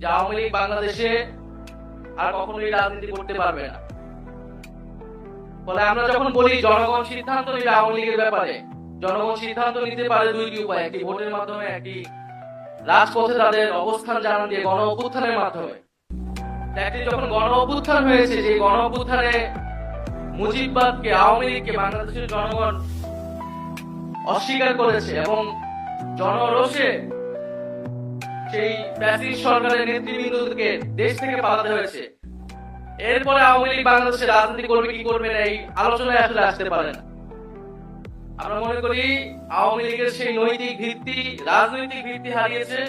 যে আওয়ামী লীগ বাংলাদেশে আর কখনোই রাজনীতি করতে পারবে না। ফলে আমরা যখন বলি জনগণ সিদ্ধান্ত নিবে আওয়ামী লীগের ব্যাপারে, জনগণ সিদ্ধান্ত নিতে পারে দুইটি উপায়, একটি ভোটের মাধ্যমে, একটি রাজপথে তাদের অবস্থান জানান দিয়ে গণ অভ্যুত্থানের মাধ্যমে। একটি যখন গণ অভ্যুত্থান হয়েছে, যে গণ অভ্যুত্থানে মুজিববাদকে, আওয়ামী লীগকে বাংলাদেশের জনগণ অস্বীকার করেছে এবং জনরোষে সেই ফ্যাসিস্ট সরকারের নেতৃবৃন্দকে দেশ থেকে পালাতে হয়েছে। এরপরে আওয়ামী লীগ বাংলাদেশে রাজনীতি করবে কি করবে না এই আলোচনায় আসলে আসতে পারে না। আমরা মনে করি আওয়ামী লীগের সেই নৈতিক ভিত্তি, রাজনৈতিক ভিত্তি হারিয়েছে।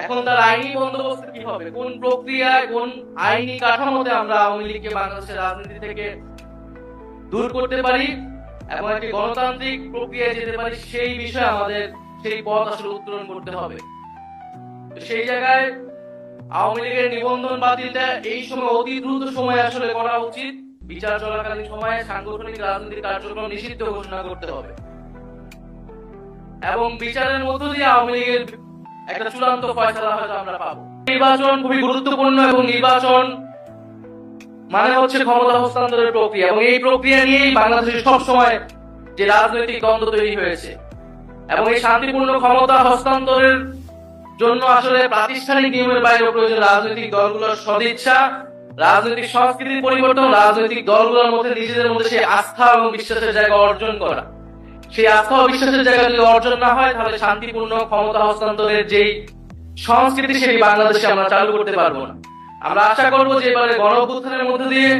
এখন তার আইনি বন্দোবস্ত কি হবে, কোন প্রক্রিয়ায়, কোন আইনি কাঠামোতে আমরা আওয়ামী লীগকে বাংলাদেশের রাজনীতি থেকে দূর করতে পারি এবং একটি গণতান্ত্রিক প্রক্রিয়ায় যেতে পারি, সেই বিষয়ে আমাদের সেই পথ আসলে উত্তোলন করতে হবে। সেই জায়গায় আওয়ামী লীগের নিবন্ধন বাতিলটা এই সময় অতি দ্রুত সময় আসলে করা উচিত। বিচার চলাকালীন সময়ে সাংগঠনিক রাজনৈতিক কার্যক্রম নিষিদ্ধ ঘোষণা করতে হবে এবং বিচারের মধ্য দিয়ে আওয়ামী লীগের একটা চূড়ান্ত ফয়সালা হয়তো আমরা পাবো। নির্বাচন খুবই গুরুত্বপূর্ণ এবং নির্বাচন মানে হচ্ছে ক্ষমতা হস্তান্তরের প্রক্রিয়া এবং এই প্রক্রিয়া নিয়েই বাংলাদেশে সবসময় যে রাজনৈতিক দ্বন্দ্ব তৈরি হয়েছে এবং এই শান্তিপূর্ণ ক্ষমতা হস্তান্তরের জন্য আসলে প্রাতিষ্ঠানিক নিয়মের বাইরে প্রয়োজন রাজনৈতিক দলগুলোর সদিচ্ছা, রাজনৈতিক সংস্কৃতির পরিবর্তন, রাজনৈতিক দলগুলোর মধ্যে নিজেদের মধ্যে সেই আস্থা এবং বিশ্বাসের জায়গা অর্জন করা। সেই আস্থা ও বিশ্বাসের জায়গা যদি অর্জন না হয় তাহলে শান্তিপূর্ণ ক্ষমতা হস্তান্তরের যেই সংস্কৃতি সেটি বাংলাদেশে আমরা চালু করতে পারবো না। আমরা আশা করবো যে এবারে গণ অভ্যুত্থানের মধ্যে দিয়ে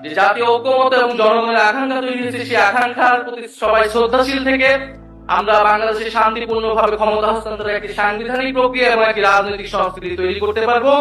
যে জাতীয় ঐক্যমত এবং জনগণের আকাঙ্ক্ষা তৈরি হয়েছে, সেই আকাঙ্ক্ষার প্রতি সবাই শ্রদ্ধাশীল থেকে আমরা বাংলাদেশে শান্তিপূর্ণভাবে ক্ষমতা হস্তান্তরের একটি সাংবিধানিক প্রক্রিয়া এবং একটি রাজনৈতিক সংস্কৃতি তৈরি করতে পারবো।